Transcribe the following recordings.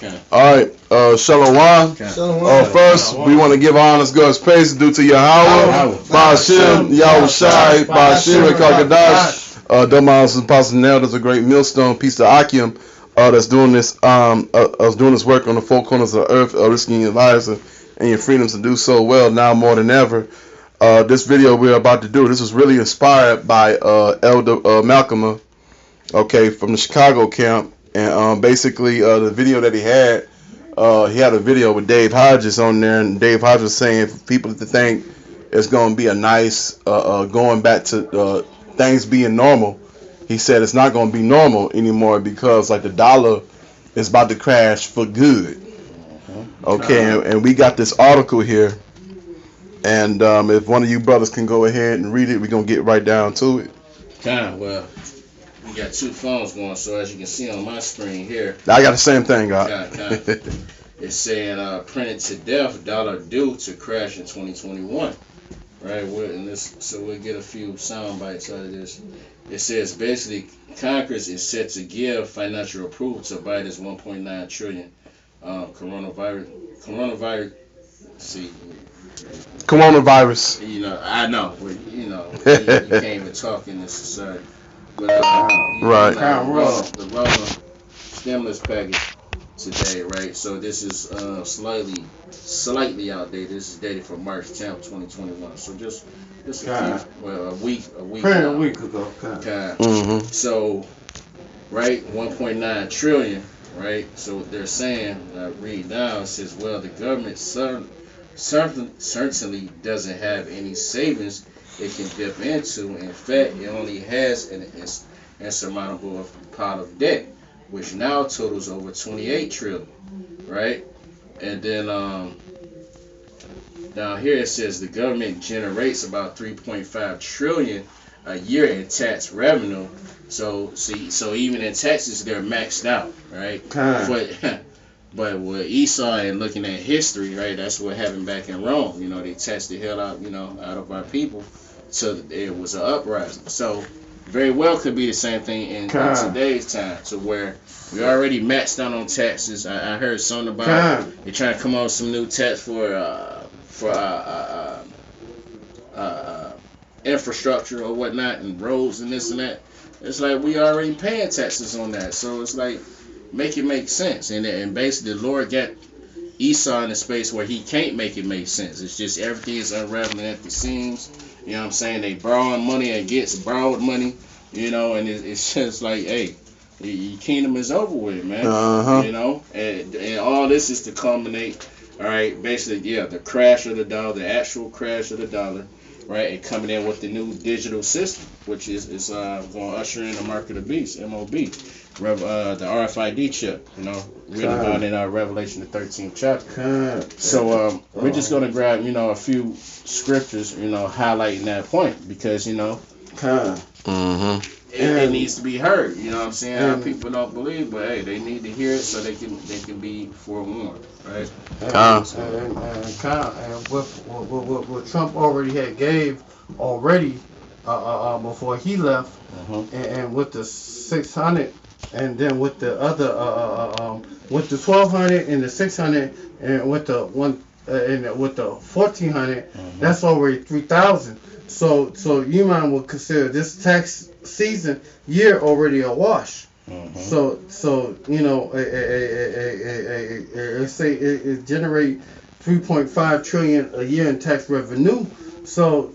Okay. All right, Shalom. Okay. First, we want to give honors, God's praise due to Yahweh, Ba'ashem, Yahushai, Ba'ashem, Rekagadash, Domas and Apostle Nell. There's a great millstone, piece of Akim, that's doing this, doing this work on the four corners of the earth, risking your lives and your freedoms to do so well now more than ever. This video we're about to do, this was really inspired by Elder Malcolm, okay, from the Chicago camp. And basically, the video that he had a video with Dave Hodges on there, and Dave Hodges was saying for people to think it's going to be a nice going back to things being normal. He said it's not going to be normal anymore because like the dollar is about to crash for good. Okay, and we got this article here, and if one of you brothers can go ahead and read it, we're going to get right down to it. Well, we got two phones going, so as you can see on my screen here, I got the same thing, God. It's saying printed to death, dollar due to crash in 2021. Right, so we'll get a few sound bites out of this. It says basically Congress is set to give financial approval to Biden's 1.9 trillion coronavirus. See, coronavirus. You know, I know, but you can't even talk in this society. But right. The Rona stimulus package today, right? So this is slightly outdated. This is dated from March 10th, 2021. So just a week ago. Mm-hmm. So, right, 1.9 trillion, right? So they're saying, read down, it says, well, the government certainly doesn't have any savings it can dip into. In fact, it only has an insurmountable pile of debt, which now totals over 28 trillion, right? And then down here it says the government generates about 3.5 trillion a year in tax revenue. So even in Texas they're maxed out, right? But with Esau and looking at history, right, that's what happened back in Rome. They taxed the hell out of our people, so it was an uprising. So very well could be the same thing in today's time, to where we already maxed out on taxes. I heard something about they're trying to come up with some new tax for infrastructure or whatnot, and roads and this and that. It's like we already paying taxes on that, so it's like make it make sense. And basically the Lord got Esau in a space where he can't make it make sense. It's just everything is unraveling at the seams. You know what I'm saying? They borrowing money against borrowed money, and it's just like, hey, your kingdom is over with, man. And all this is to culminate, all right, basically, the crash of the dollar, the actual crash of the dollar, right, and coming in with the new digital system, which is going to usher in the mark of the beast, MOB, the RFID chip, written about in Revelation the 13th chapter. So we're just going to grab, a few scriptures, highlighting that point, because, it needs to be heard. You know what I'm saying? People don't believe, but hey, they need to hear it so they can be forewarned, right? And what Trump already had gave before he left, and with the 600, and then with the other with the 1200 and the 600, and with the one and with the 1400, that's already 3,000. So you might well consider this tax season year already a wash. So say it generate 3.5 trillion a year in tax revenue. So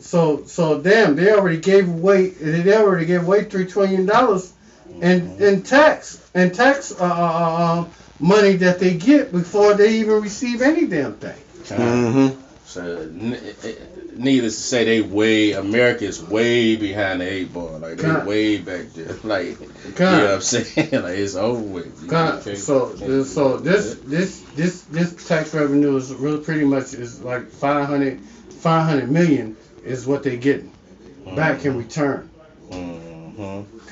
damn, they already gave away $3 trillion in tax money that they get before they even receive any damn thing. So needless to say, America's way behind the 8 ball. Like they way back there. Like you know what I'm saying? Like it's over with. So this tax revenue is really pretty much is like 500 million is what they getting back in return.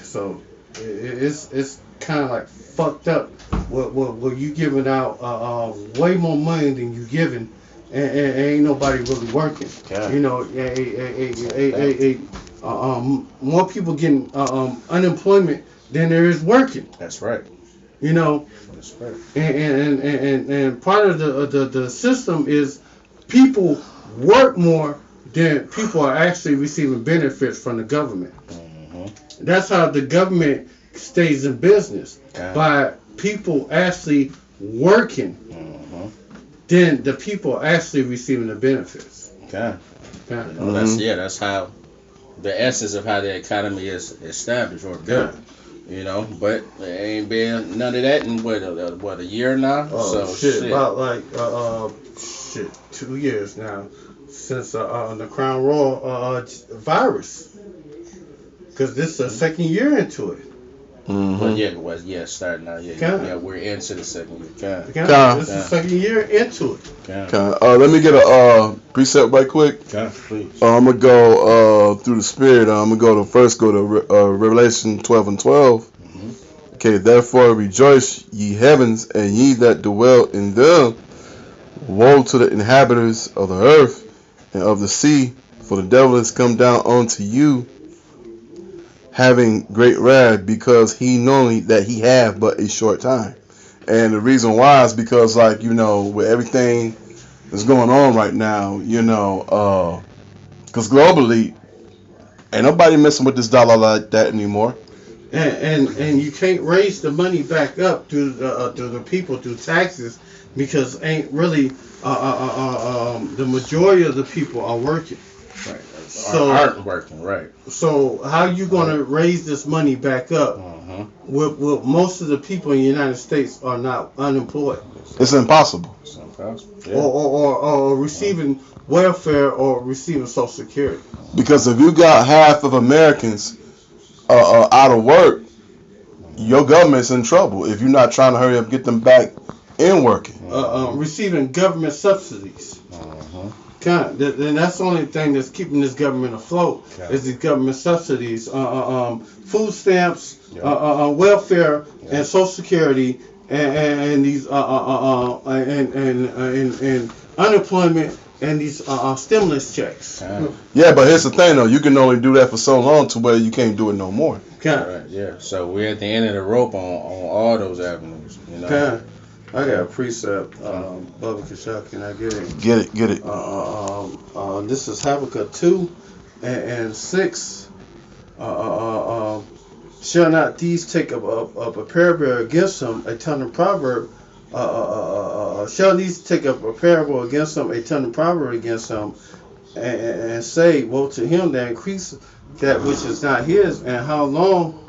So it's kind of like fucked up. Where you giving out way more money than you giving. And ain't nobody really working. More people getting unemployment than there is working. That's right. You know, and part of the system is people work more than people are actually receiving benefits from the government. That's how the government stays in business, by people actually working, then the people actually receiving the benefits. That's how the essence of how the economy is established or built. You know, but there ain't been none of that in what a year now. About like 2 years now since the Crown Royal virus. Because this is the second year into it. But starting out. We're into the second year. This is the second year into it. Let me get a precept right quick. Please. I'm gonna go through the spirit. I'm gonna go to Revelation 12:12. Okay, therefore rejoice, ye heavens, and ye that dwell in them. Woe to the inhabitants of the earth and of the sea, for the devil is come down unto you, having great wrath, because he knowing that he have but a short time. And the reason why is because, like, you know, with everything that's going on right now, you know, because globally, ain't nobody messing with this dollar like that anymore. And you can't raise the money back up to the people through taxes, because ain't really the majority of the people are working. Right. So aren't working, right. So how you gonna raise this money back up with most of the people in the United States are not unemployed? It's impossible. It's impossible. Yeah. Or receiving welfare or receiving Social Security. Because if you got half of Americans out of work, your government's in trouble if you're not trying to hurry up and get them back in working. Receiving government subsidies. And that's the only thing that's keeping this government afloat is the government subsidies, food stamps, welfare, and Social Security, and these and unemployment, and these stimulus checks. Yeah, but here's the thing though, you can only do that for so long to where you can't do it no more. Right, yeah. So we're at the end of the rope on all those avenues. You know. I got a precept, Bubba Kashak, can I get it? Get it. This is Habakkuk 2:6. Shall not these take up a parable against them, a ton of proverb? Shall these take up a parable against them, a ton of proverb against them, and say, woe to him that increase that which is not his, and how long?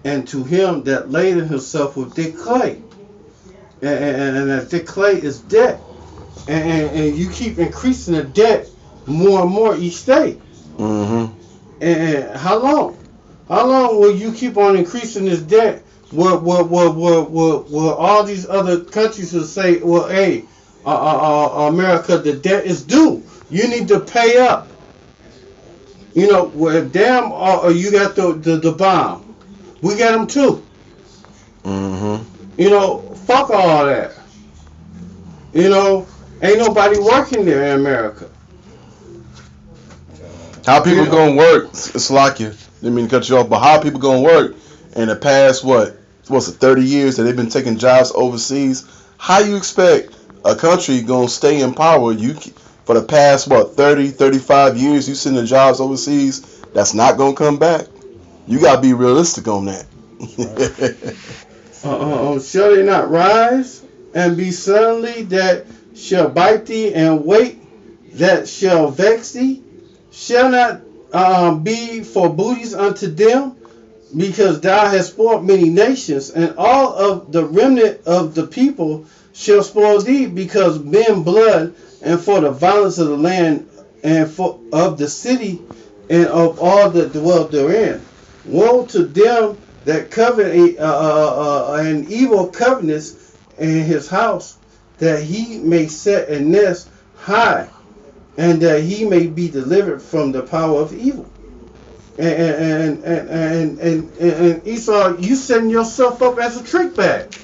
And to him that laden himself with thick clay. And that thick clay is debt, and you keep increasing the debt more and more each day. And how long? How long will you keep on increasing this debt? Will all these other countries will say, well, hey, America, the debt is due. You need to pay up. You know, well, damn, you got the bomb. We got them too. You know, fuck all that. You know, ain't nobody working there in America. How people gonna work? It's like you. Didn't mean to cut you off, but how people gonna work in the past 30 years that they've been taking jobs overseas? How you expect a country gonna stay in power? You for the past 30, 35 years you sending jobs overseas that's not gonna come back. You gotta be realistic on that. Shall they not rise and be suddenly that shall bite thee, and wait that shall vex thee? Shall not be for booties unto them, because thou hast spoiled many nations, and all of the remnant of the people shall spoil thee, because men blood, and for the violence of the land, and for of the city, and of all that dwell therein. Woe to them that covet an evil covenant in his house, that he may set a nest high, and that he may be delivered from the power of evil. And Esau, you setting yourself up as a trick bag.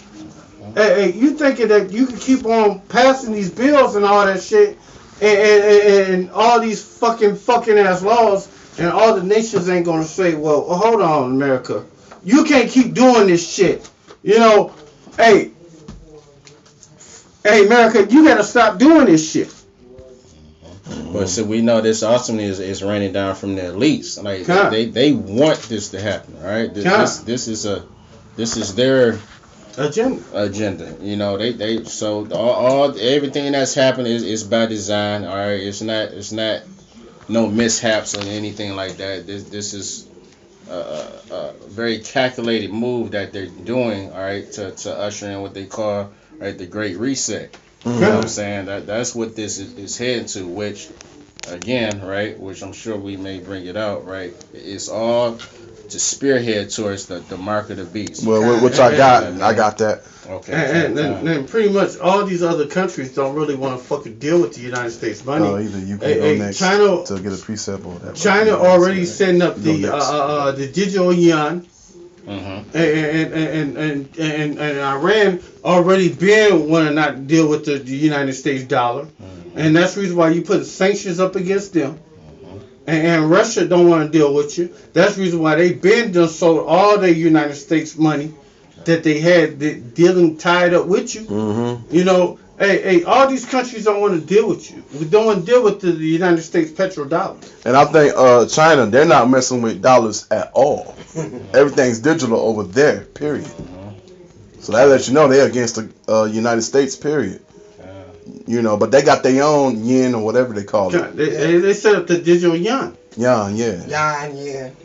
Hey, you thinking that you can keep on passing these bills and all that shit, and all these fucking ass laws, and all the nations ain't gonna say, well, hold on, America. You can't keep doing this shit. You know, hey, America, you gotta stop doing this shit. But so we know this ultimately is raining down from the elites. Like they want this to happen, right? This is their agenda. You know, they so all everything that's happened is by design. All right, it's not no mishaps or anything like that. This is a very calculated move that they're doing. All right, to usher in what they call the Great Reset. You know what I'm saying? That's what this is heading to, which, again, right, which I'm sure we may bring it out, right, it's all to spearhead towards the mark of the beast. Well, which I got that. Okay. And pretty much all these other countries don't really want to fucking deal with the United States money. Oh, either you can go next China, to get a precept or whatever. China already setting up the digital yuan. And Iran already been want to not deal with the United States dollar, and that's the reason why you put sanctions up against them. And Russia don't want to deal with you. That's the reason why they been done sold all the United States money that they had dealing tied up with you. You know, hey, all these countries don't want to deal with you. We don't want to deal with the United States petrodollar. And I think China, they're not messing with dollars at all. Everything's digital over there, period. So that lets you know they're against the United States, period. You know, but they got their own yen or whatever they call it. They set up the digital yuan. Yuan, yeah. Yuan. Yen.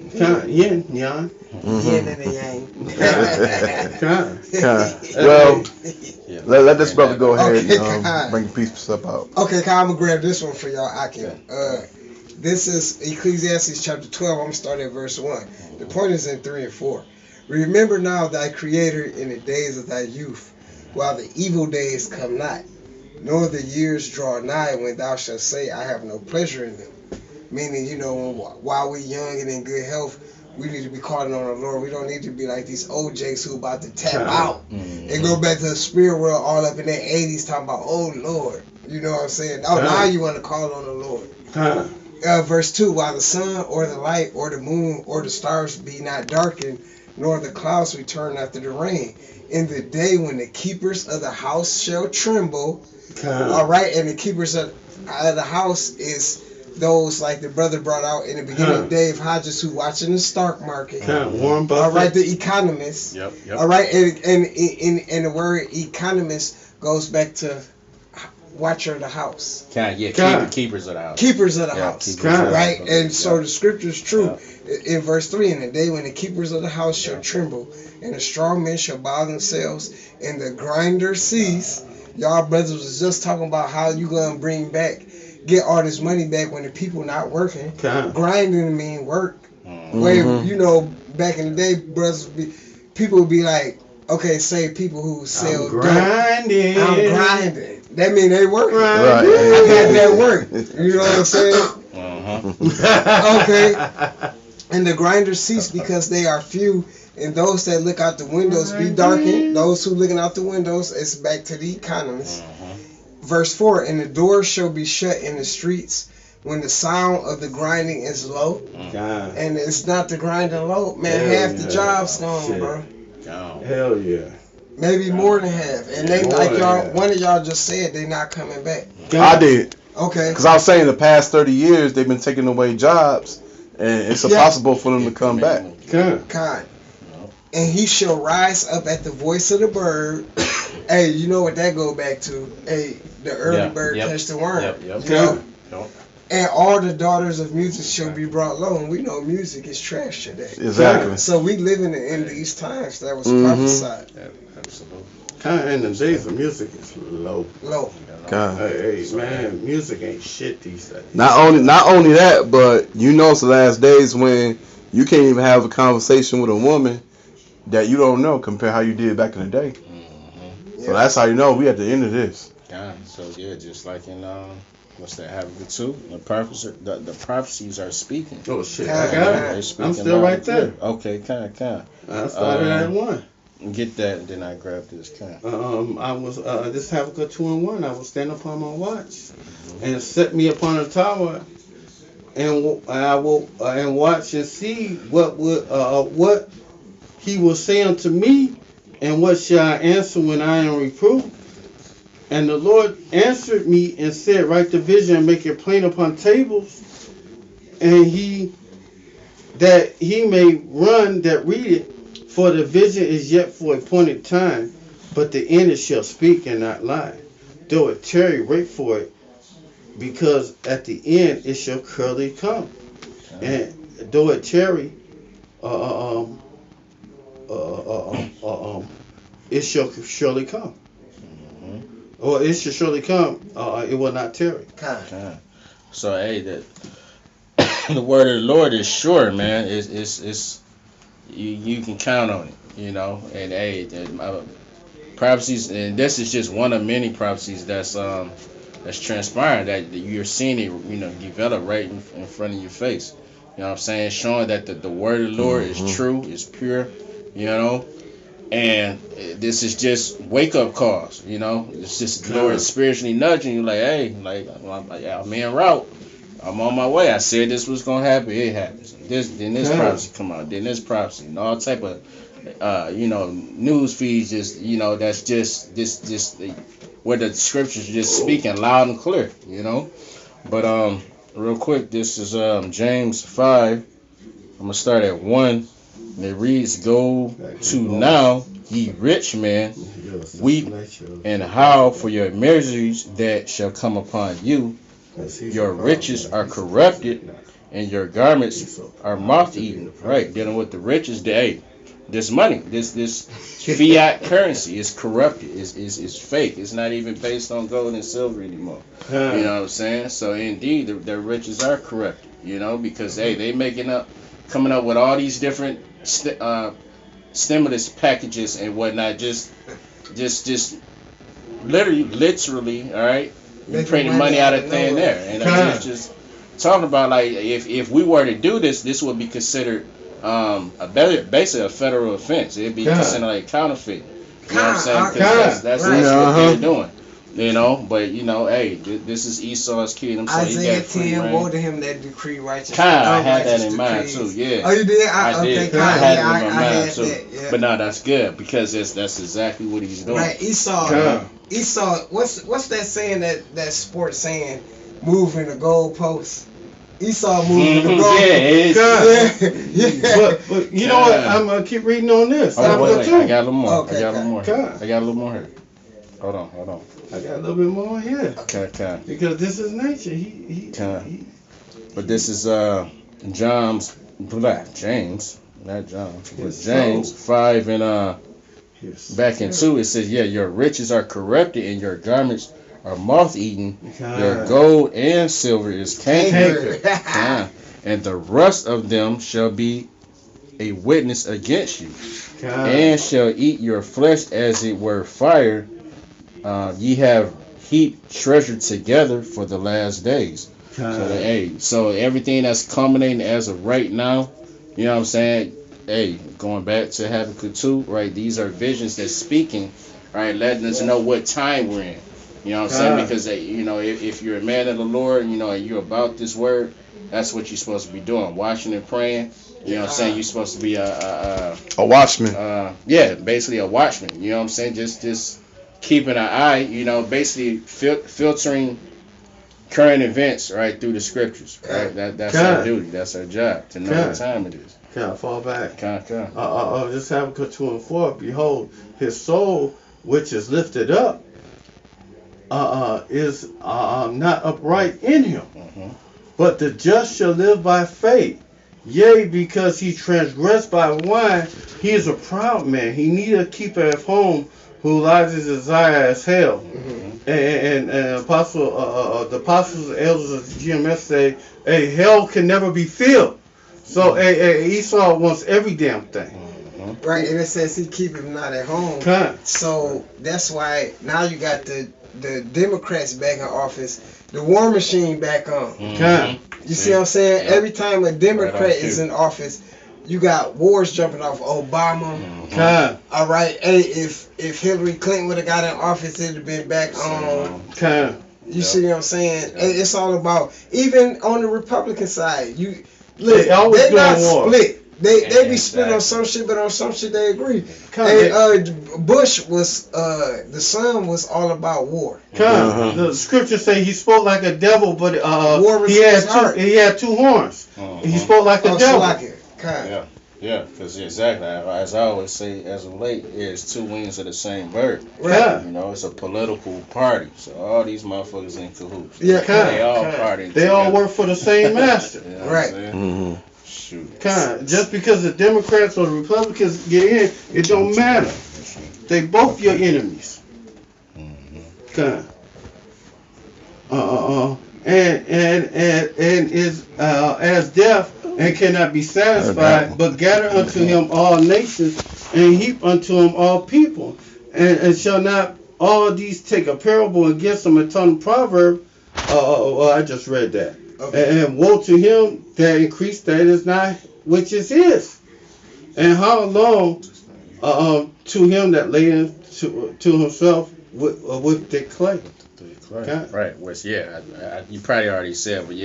Yen and the yang. Well, let this brother go ahead and bring the piece up out. Okay, I'm going to grab this one for y'all. This is Ecclesiastes chapter 12. I'm going to start at verse 1. The point is in 3 and 4. Remember now thy Creator in the days of thy youth, while the evil days come not, nor the years draw nigh when thou shalt say, I have no pleasure in them. Meaning, you know, while we're young and in good health, we need to be calling on the Lord. We don't need to be like these OJs who about to tap out and go back to the spirit world all up in their 80s talking about, oh, Lord. You know what I'm saying? Oh, now you want to call on the Lord. Verse 2, while the sun or the light or the moon or the stars be not darkened, nor the clouds return after the rain, in the day when the keepers of the house shall tremble. All right, and the keepers of the house is those like the brother brought out in the beginning, Dave Hodges, who watching the stock market. Warren Buffett. All right, the economist. Yep. All right, and the word economist goes back to watcher of the house. Keepers of the house. Keepers of the house. Right, and so the scripture is true. In verse 3, in the day when the keepers of the house shall tremble, and the strong men shall bow themselves, and the grinder cease. Y'all brothers was just talking about how you gonna get all this money back when the people not working. Grinding mean work. Where, you know, back in the day, people would be like, okay, say people who sell I'm grinding. That mean they working. Right. I got that work. You know what I'm saying? Okay. And the grinders cease because they are few, and those that look out the windows be darkened. Those who looking out the windows, it's back to the economists. Verse 4, and the doors shall be shut in the streets when the sound of the grinding is low. And it's not the grinding low, man. Half the job's gone, bro. Hell yeah. Maybe more than half. And they one of y'all just said they not coming back. I did. Okay. Because I was saying the past 30 years they've been taking away jobs, and it's impossible for them to come back. God. And he shall rise up at the voice of the bird. Hey, you know what that go back to? Hey, the early bird catch the worm. You know? And all the daughters of music shall be brought low. And we know music is trash today. Exactly. So we live in these times that was prophesied. Absolutely. In the days of music is low. Hey, man, music ain't shit these days. Not only that, but you know it's the last days when you can't even have a conversation with a woman that you don't know compared how you did back in the day. So that's how you know we at the end of this. So just like in what's that? Habakkuk 2. The prophecies are speaking. Oh shit! I got it. I'm still right there. Okay, kind. I started at 1. Get that, and then I grab this kind. I was this Habakkuk 2 and 1. I will stand upon my watch and set me upon a tower, and I will and watch and see what he will say unto me And what shall I answer when I am reproved? And the Lord answered me and said, write the vision and make it plain upon tables, and he may run that read it, for the vision is yet for appointed time, but the end it shall speak and not lie. Though it tarry, wait for it, because at the end it shall surely come. And though it tarry, it shall surely come. Or it shall surely come. It will not tarry. So hey, the word of the Lord is sure, man. It's you can count on it, you know. And hey, prophecies, and this is just one of many prophecies that's transpiring, that you're seeing it, you know, develop right in front of your face. You know what I'm saying? Showing that the word of the Lord is true, is pure, you know. And this is just wake up calls, you know. It's just the Lord spiritually nudging you, like, hey, like I'm en route. I'm on my way. I said this was gonna happen. It happens. Then this prophecy come out. Then this prophecy, and all type of, you know, news feeds. Just, you know, that's just where the scriptures are just speaking loud and clear, you know. But real quick, this is James 5. I'm gonna start at 1. And it reads, go to now, ye rich men, weep and howl for your miseries that shall come upon you. Your riches are corrupted, and your garments are moth-eaten. Right, dealing with the riches, this money, this fiat currency is corrupted. It's fake. It's not even based on gold and silver anymore. You know what I'm saying? So indeed, their riches are corrupted. You know, because they coming up with all these different stimulus packages and whatnot, just literally, all right, you printing money out of thin air, and it's just talking about, like, if we were to do this would be considered basically a federal offense. It'd be considered like counterfeit. You know what I'm saying? Because that's what they're doing. You know, but you know, hey, this is Esau's kingdom. So Isaiah 10, woe to him that decree righteousness. I had that in mind too. Yeah. Oh, you did? I did. I had it in my mind too. Yeah. But no, that's good, because that's exactly what he's doing. Right, Esau. What's that saying, that sports saying? Moving the goalposts. Esau moving the goalposts. Yeah. But you know what? I'm gonna keep reading on this. I got a little more. Okay, I got a little more here. Hold on. I got a little bit more here. Okay. Because this is nature. He But this is James, not John, but James 5 and back in 2. It says, yeah, your riches are corrupted and your garments are moth-eaten. Your gold and silver is cankered. And the rust of them shall be a witness against you, and shall eat your flesh as it were fire. Ye have heaped treasure together for the last days. So everything that's culminating as of right now, you know what I'm saying? Hey, going back to Habakkuk 2, right? These are visions that's speaking, right? Letting us know what time we're in. You know what I'm saying? Because, you know, if you're a man of the Lord, you know, and you're about this word, that's what you're supposed to be doing. Watching and praying. You know what I'm saying? You're supposed to be a watchman. Yeah, basically a watchman. You know what I'm saying? Just keeping an eye, you know, basically filtering current events, right, through the scriptures, right? That's our duty. That's our job, to know what time it is. Can I fall back? Can. Just Habakkuk 2 and 4. Behold, his soul, which is lifted up, is not upright in him. But the just shall live by faith. Yea, because he transgressed by wine, he is a proud man. He neither keepeth at home, who lies his desire as hell. And the apostles and elders of the GMS say, hey, hell can never be filled. So Esau wants every damn thing. Right, and it says he keep him not at home. So that's why now you got the Democrats back in office, the war machine back on. You see what I'm saying? Every time a Democrat is in office, you got wars jumping off Obama. All right. Hey, if Hillary Clinton would have got in office, it'd have been back on. You see what I'm saying? It's all about, even on the Republican side, they're not split. They be split on some shit, but on some shit they agree. Bush was the son was all about war. The scriptures say he spoke like a devil, but War was he his had two horns. He spoke like a devil. Yeah, because exactly, as I always say, as of late, it's two wings of the same bird. Right. You know, it's a political party, so all these motherfuckers in cahoots. Yeah, they all party. They all work for the same master. You know right. Shoot. Just because the Democrats or the Republicans get in, it don't matter. They both your enemies. And is as deaf and cannot be satisfied, but gather unto him all nations, and heap unto him all people, and shall not all these take a parable against them and turn proverb? I just read that. Okay. And woe to him that increase that is not which is his, and how long to him that lay to himself with thick clay. Right, which you probably already said, but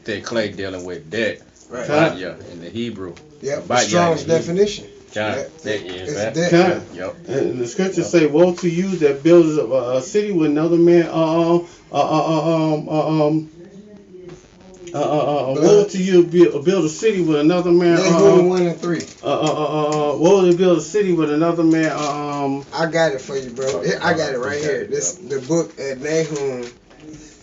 thick clay dealing with debt. Right. In the Hebrew. Yeah, the Strong's definition. Yep. And the scriptures say, "Woe to you that builds a city with another man." Woe to you build a city with another man. Nahum 1 and 3. Woe to build a city with another man. I got it for you, bro. I got it right here. This the book at Nahum,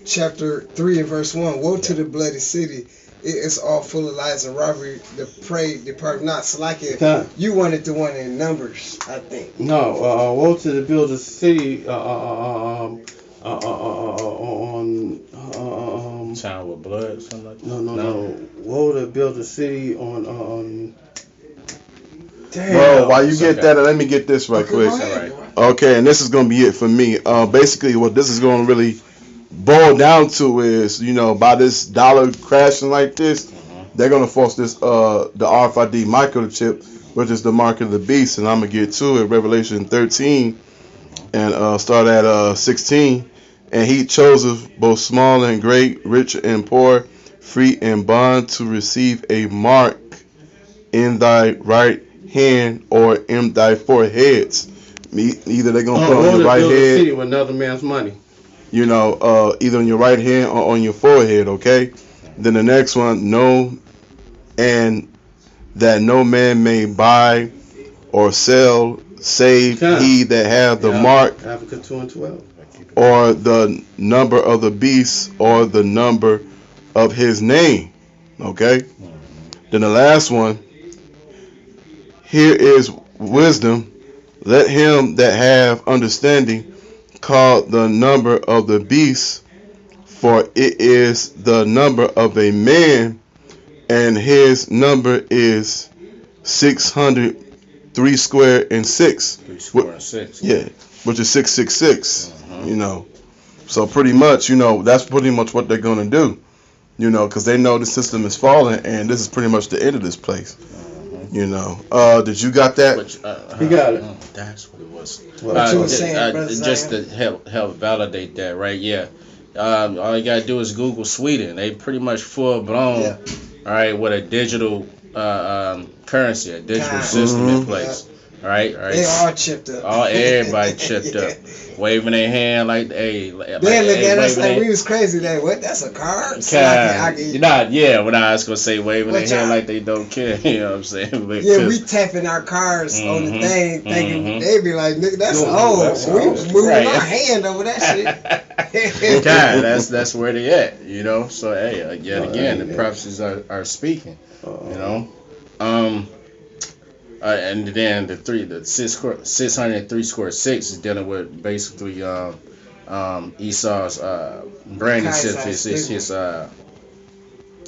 chapter 3 and verse 1. Woe to the bloody city. It's all full of lies and robbery. The prey depart not. So like it, you wanted the one in Numbers, I think. No, woe to the build a city on Town with blood, something like that. No. Woe to build a city on. Damn. Bro, while you get that, let me get this right quick. Okay, and this is gonna be it for me. Basically, what this is gonna really boil down to is, by this dollar crashing like this, they're gonna force this the RFID microchip, which is the mark of the beast, and I'm gonna get to it. Revelation 13 and start at 16. And he chose both small and great, rich and poor, free and bond, to receive a mark in thy right hand or in thy foreheads. Either they're gonna put on your right head. City with another man's money. Either on your right hand or on your forehead. Okay. Then the next one, and that no man may buy or sell, save he that have the mark. Habakkuk 2 and 12. Or the number of the beast, or the number of his name. Okay? Then the last one, here is wisdom. Let him that have understanding call the number of the beast, for it is the number of a man, and his number is 603 square and 6. 3 square and 6. Yeah, which is 666. So pretty much, that's pretty much what they're gonna do, because they know the system is falling, and this is pretty much the end of this place. Did you got that? He got it. That's what it was. What you were saying, just to help validate that, right? Yeah. All you gotta do is Google Sweden. They pretty much full blown, all right, with a digital currency, a digital system in place. Right. They all chipped up. Everybody chipped up, waving their hand like, hey. They look at us like we was crazy. Like, what? That's a card? When I was gonna say waving their hand like they don't care. You know what I'm saying? We tapping our cards on the thing, thinking they be like, nigga, that's old. We moving our hand over that shit. That's where they at. So hey, yet again, the prophecies are speaking. And then the 603 square 6 is dealing with basically Esau's branding system, his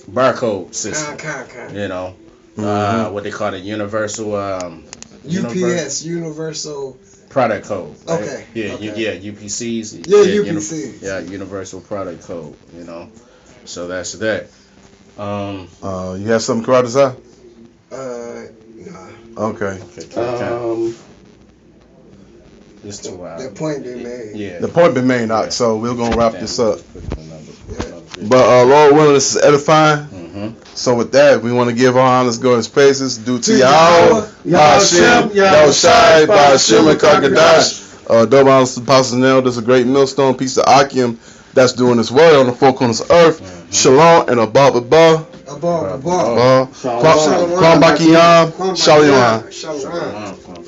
barcode system. What they call it, universal UPS, universal product code. Right? Okay. UPCs. UPCs. Universal product code. So that's that. You have something, Karatazai? Nah. Okay. It's 2 hours. The point been made. Yeah. The point been made, so we're gonna wrap this up. But Lord willing, this is edifying. So with that, we want to give our honors, go in spaces due to To Yahweh, Yahweh, Yahushai, Ba'ashim, and Kakadash. Double honors to Apostle Nell. There's a great millstone piece of Akim that's doing his word on the four corners of earth. Shalom and above. Above. Kwam Bakiyam. Shalom. Shalom.